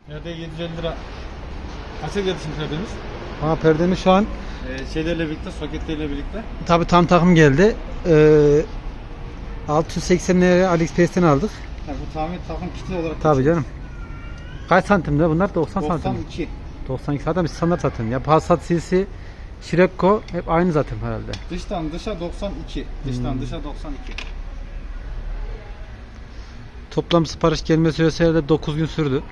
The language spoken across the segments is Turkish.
Perde 750 lira. Kaça geldi şimdi perdemiz? Ha, perdemiz şu an Şeylerle birlikte, soketleriyle birlikte. tabi tam takım geldi. 680 liraya AliExpress'ten aldık. Ha, bu tamir takım kiti olarak. Tabi canım. Kaç santimde bunlar? 90 santim. 92. 92 zaten biz standart zaten. Ya Passat CC, Scirocco hep aynı zaten herhalde. Dıştan dışa 92. Dıştan dışa 92. Toplam sipariş gelme süresi herhalde 9 gün sürdü.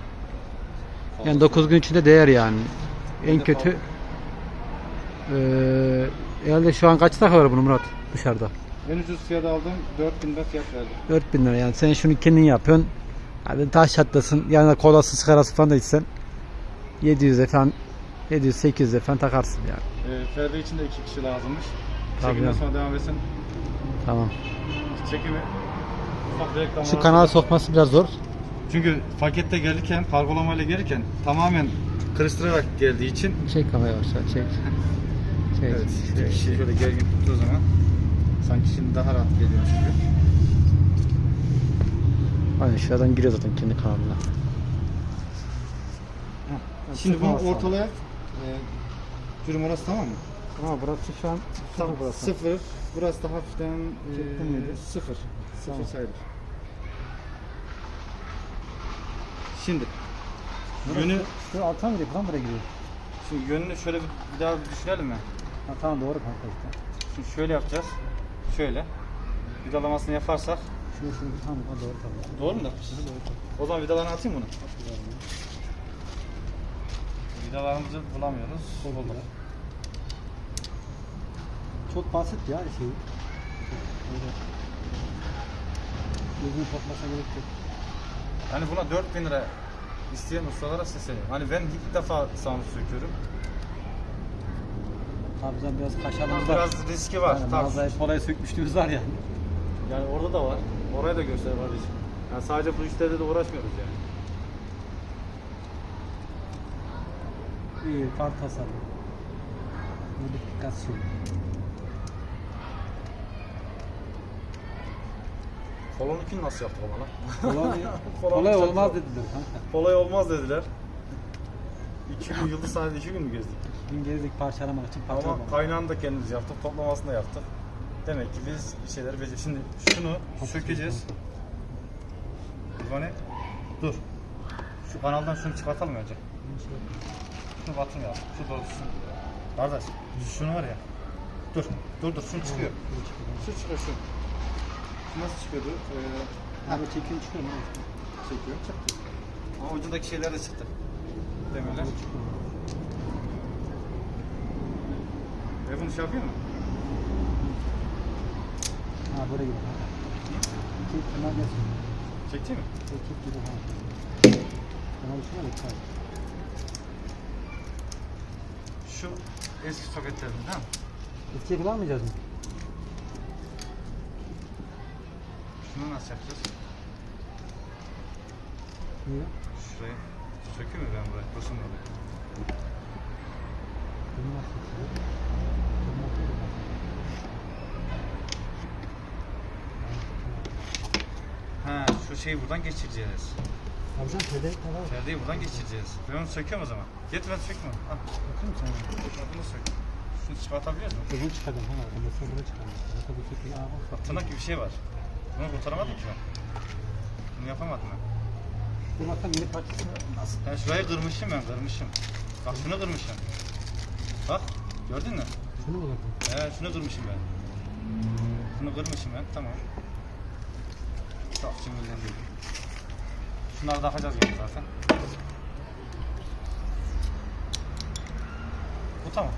Yani 9 gün içinde değer yani. En kötü herhalde şu an kaç dakika var bunu Murat dışarıda? En ucuz fiyat aldım. 4000 lira fiyat verdim. 4000 lira yani sen şunu kendin yapıyorsun. Hadi taş çatlasın yanına kolası sigarası falan da içsen 700'e falan 700-800'e falan takarsın yani. Perde için de 2 kişi lazımmış. Tabii Çekimden ya. sonra devam etsin. Tamam. Çekimi ufak reklamlar. Şu kanala sokması biraz zor. Çünkü pakette gelirken, kargolamayla gelirken tamamen kırıştırarak geldiği için. Çek kafayı yavaşça çek. Çek. Evet. Çek. İki kişi şöyle gergin tuttuğu zaman sanki şimdi daha rahat geliyormuş gibi. Aynen şuradan giriyor zaten kendi kanalına. Şimdi bunu ortalaya cürüm orası tamam mı? Ama burası şu an Tamam. Sıfır. Burası da hafiften Çektin miydi? sıfır. Tamam. Sıfır sayılır. Şimdi yönü, Şu alttan mı buradan buraya giriyor? şimdi yönünü şöyle bir daha bir düşünelim mi? Ha, tamam doğru kanka işte. Şimdi şöyle yapacağız. Şöyle. Vidalamasını yaparsak. Şu tamam doğru tabii. Doğru mu da? O zaman vidalarını atayım bunu. Vidalarımızı bulamıyoruz. Bulduk. Çok basit ya şey. Öyle. Gözünü toplasına gerek yok. Hani buna 4000 lira isteyen ustalara sesleniyorum. Hani ben ilk defa sound söküyorum. Tabii canım biraz kaşarımız var. Biraz riski var. Yani Tabii. mağazayı kolay sökmüşlüğümüz var yani. Yani orada da var. Oraya da göster kardeşim. Yani sadece bu işlerde de uğraşmıyoruz yani. İyi, kar tasarım. Modifikasyon. Kolonunkini nasıl yaptık ama lan? Kolay olmaz dediler kanka. Kolay olmaz dediler. 2 gün yıldız sadece 2 gün mü gezdik? Dün gezdik parçalamak için Ama parçalamak. kaynağını da kendimiz yaptık, toplamasını da yaptık. Demek ki biz bir şeyler beceriyoruz. Şimdi şunu sökeceğiz. İvane, dur. Şu kanaldan şunu çıkartalım önce. Şunu batırmayalım. Şu doğrusun. Kardeş, şunu var ya. Dur, şunu çıkıyor. Şu çıkıyor şu. Şu nasıl çıkıyordu? Abi çekim çıkıyor mu? Çekiyor, çıktı. Ama ucundaki şeyler de çıktı. Demirler. Bunu şey yapıyor mu? Ha buraya gidelim. Çek hemen gelsin. Çekti mi? Çek gibi ha. Tamam şuna bak. Şu eski soketlerin ha? Eskiye falan almayacağız mı? Şunu nasıl yapacağız? Niye? Şurayı söküyor mu ben buraya? Dursun oraya. Bunu nasıl yapacağız? Ha, şu şeyi buradan geçireceğiz. Abi sen perde tamam. Perdeyi buradan geçireceğiz. Ben onu söküyorum o zaman. Getir ben sökme. Al. Bakın sen. Bunu sök. Şunu çıkartabiliyor musun? Bunu çıkardım ha. Bunu sonra çıkardım. Tabii ki abi. Bak tırnak gibi bir şey var. Bunu kurtaramadım ki ben. Bunu yapamadım ben. Bir bakalım yeni parçası nasıl? Ben şurayı kırmışım ben, kırmışım. Bak şunu kırmışım. Bak, gördün mü? Şunu mu bakın? Evet, şunu kırmışım ben. Şunu kırmışım ben, tamam. Çok sinirlendim. Şunları takacağız yani zaten. Bu tamam.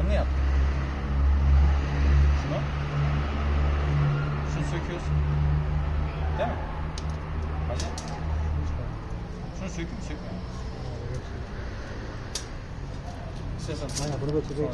Onu ne yap? Şunu. Şunu söküyoruz. Değil mi? Hadi. Şunu söküyor mu? Sökmüyor mu? İstersen. Aynen bunu böyle çekecek.